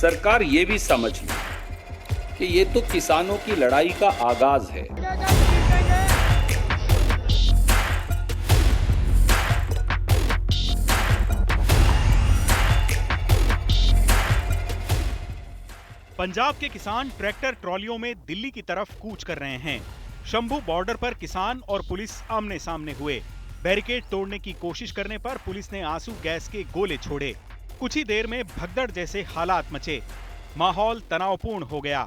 सरकार ये भी समझ ले कि ये तो किसानों की लड़ाई का आगाज है। पंजाब के किसान ट्रैक्टर ट्रॉलियों में दिल्ली की तरफ कूच कर रहे हैं। शंभू बॉर्डर पर किसान और पुलिस आमने सामने हुए। बैरिकेड तोड़ने की कोशिश करने पर पुलिस ने आंसू गैस के गोले छोड़े। कुछ ही देर में भगदड़ जैसे हालात मचे। माहौल तनावपूर्ण हो गया।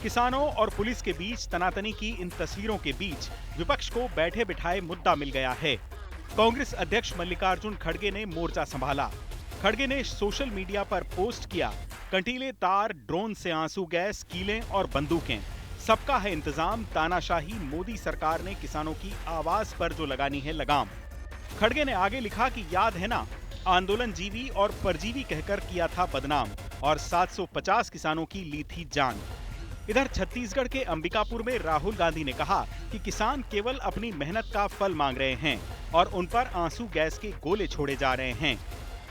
किसानों और पुलिस के बीच तनातनी की इन तस्वीरों के बीच विपक्ष को बैठे बिठाए मुद्दा मिल गया है। कांग्रेस अध्यक्ष मल्लिकार्जुन खड़गे ने मोर्चा संभाला। खड़गे ने सोशल मीडिया पर पोस्ट किया, कंटीले तार, ड्रोन से आंसू गैस, कीलें और बंदूकें, सबका है इंतजाम। तानाशाही मोदी सरकार ने किसानों की आवाज पर जो लगानी है लगाम। खड़गे ने आगे लिखा कि याद है ना, आंदोलन जीवी और परजीवी कहकर किया था बदनाम और 750 किसानों की ली थी जान। इधर छत्तीसगढ़ के अंबिकापुर में राहुल गांधी ने कहा कि किसान केवल अपनी मेहनत का फल मांग रहे हैं और उन पर आंसू गैस के गोले छोड़े जा रहे हैं।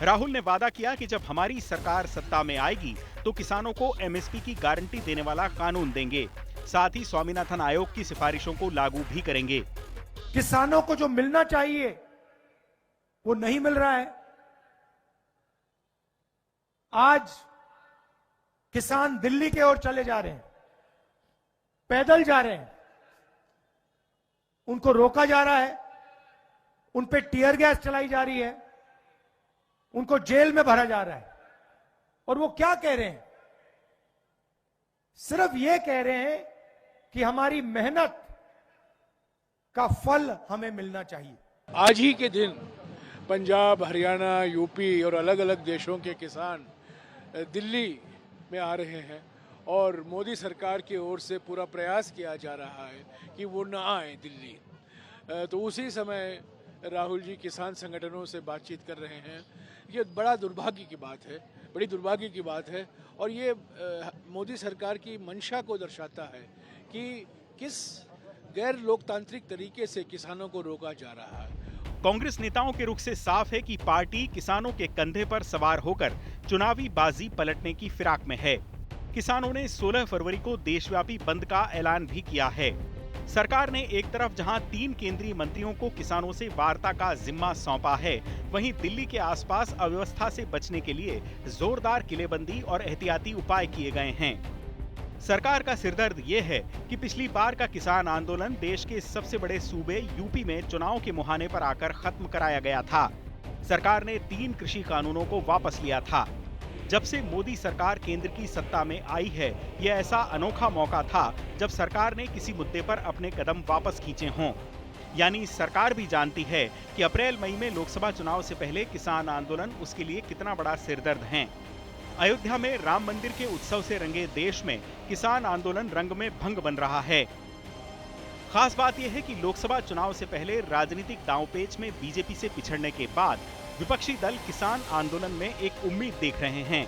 राहुल ने वादा किया कि जब हमारी सरकार सत्ता में आएगी तो किसानों को एमएसपी की गारंटी देने वाला कानून देंगे, साथ ही स्वामीनाथन आयोग की सिफारिशों को लागू भी करेंगे। किसानों को जो मिलना चाहिए वो नहीं मिल रहा है। आज किसान दिल्ली की ओर चले जा रहे हैं, पैदल जा रहे हैं, उनको रोका जा रहा है, उन पे टीयर गैस चलाई जा रही है, उनको जेल में भरा जा रहा है। और वो क्या कह रहे हैं? सिर्फ ये कह रहे हैं कि हमारी मेहनत का फल हमें मिलना चाहिए। आज ही के दिन पंजाब, हरियाणा, यूपी और अलग अलग देशों के किसान दिल्ली में आ रहे हैं और मोदी सरकार की ओर से पूरा प्रयास किया जा रहा है कि वो न आए दिल्ली। तो उसी समय राहुल जी किसान संगठनों से बातचीत कर रहे हैं। ये बड़ा दुर्भाग्य की बात है, बड़ी दुर्भाग्य की बात है और ये मोदी सरकार की मंशा को दर्शाता है कि किस गैर लोकतांत्रिक तरीके से किसानों को रोका जा रहा है। कांग्रेस नेताओं के रुख से साफ है कि पार्टी किसानों के कंधे पर सवार होकर चुनावी बाजी पलटने की फिराक में है। किसानों ने 16 फरवरी को देशव्यापी बंद का ऐलान भी किया है। सरकार ने एक तरफ जहां 3 केंद्रीय मंत्रियों को किसानों से वार्ता का जिम्मा सौंपा है, वहीं दिल्ली के आसपास अव्यवस्था से बचने के लिए जोरदार किलेबंदी और एहतियाती उपाय किए गए हैं। सरकार का सिरदर्द ये है कि पिछली बार का किसान आंदोलन देश के सबसे बड़े सूबे यूपी में चुनाव के मुहाने पर आकर खत्म कराया गया था। सरकार ने 3 कृषि कानूनों को वापस लिया था। जब से मोदी सरकार केंद्र की सत्ता में आई है, यह ऐसा अनोखा मौका था जब सरकार ने किसी मुद्दे पर अपने कदम वापस खींचे हों। यानी सरकार भी जानती है कि अप्रैल मई में लोकसभा चुनाव से पहले किसान आंदोलन उसके लिए कितना बड़ा सिरदर्द है। अयोध्या में राम मंदिर के उत्सव से रंगे देश में किसान आंदोलन रंग में भंग बन रहा है। खास बात यह है कि लोकसभा चुनाव से पहले राजनीतिक दांवपेच में बीजेपी से पिछड़ने के बाद विपक्षी दल किसान आंदोलन में एक उम्मीद देख रहे हैं।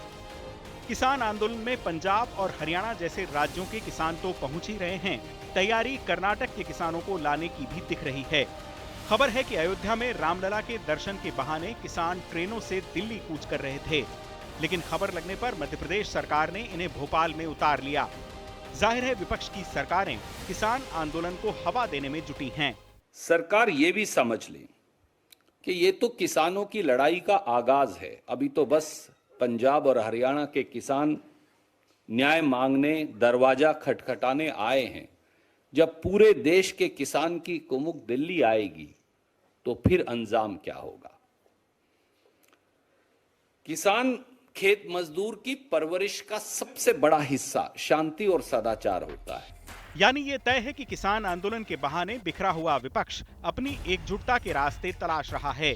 किसान आंदोलन में पंजाब और हरियाणा जैसे राज्यों के किसान तो पहुंच ही रहे हैं, तैयारी कर्नाटक के किसानों को लाने की भी दिख रही है। खबर है कि अयोध्या में रामलला के दर्शन के बहाने किसान ट्रेनों से दिल्ली कूच कर रहे थे, लेकिन खबर लगने पर मध्य प्रदेश सरकार ने इन्हें भोपाल में उतार लिया। जाहिर है विपक्ष की सरकारें किसान आंदोलन को हवा देने में जुटी हैं। सरकार ये भी समझ ले कि ये तो किसानों की लड़ाई का आगाज है। अभी तो बस पंजाब और हरियाणा के किसान न्याय मांगने, दरवाजा खटखटाने आए हैं। जब पूरे देश के किसान की कुमुक दिल्ली आएगी तो फिर अंजाम क्या होगा। किसान खेत मजदूर की परवरिश का सबसे बड़ा हिस्सा शांति और सदाचार होता है। यानी ये तय है कि किसान आंदोलन के बहाने बिखरा हुआ विपक्ष अपनी एकजुटता के रास्ते तलाश रहा है।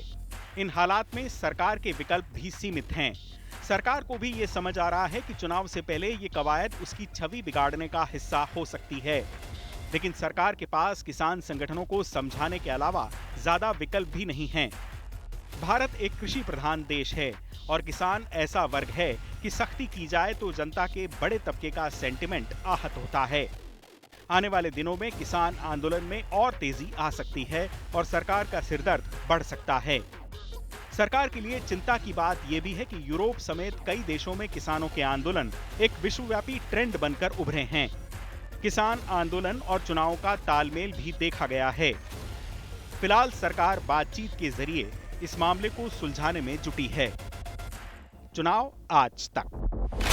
इन हालात में सरकार के विकल्प भी सीमित हैं। सरकार को भी ये समझ आ रहा है कि चुनाव से पहले ये कवायद उसकी छवि बिगाड़ने का हिस्सा हो सकती है, लेकिन सरकार के पास किसान संगठनों को समझाने के अलावा ज्यादा विकल्प भी नहीं हैं। भारत एक कृषि प्रधान देश है और किसान ऐसा वर्ग है कि सख्ती की जाए तो जनता के बड़े तबके का सेंटिमेंट आहत होता है। आने वाले दिनों में किसान आंदोलन में और तेजी आ सकती है और सरकार का सिरदर्द बढ़ सकता है। सरकार के लिए चिंता की बात यह भी है कि यूरोप समेत कई देशों में किसानों के आंदोलन एक विश्वव्यापी ट्रेंड बनकर उभरे हैं। किसान आंदोलन और चुनाव का तालमेल भी देखा गया है। फिलहाल सरकार बातचीत के जरिए इस मामले को सुलझाने में जुटी है। चुनाव आज तक।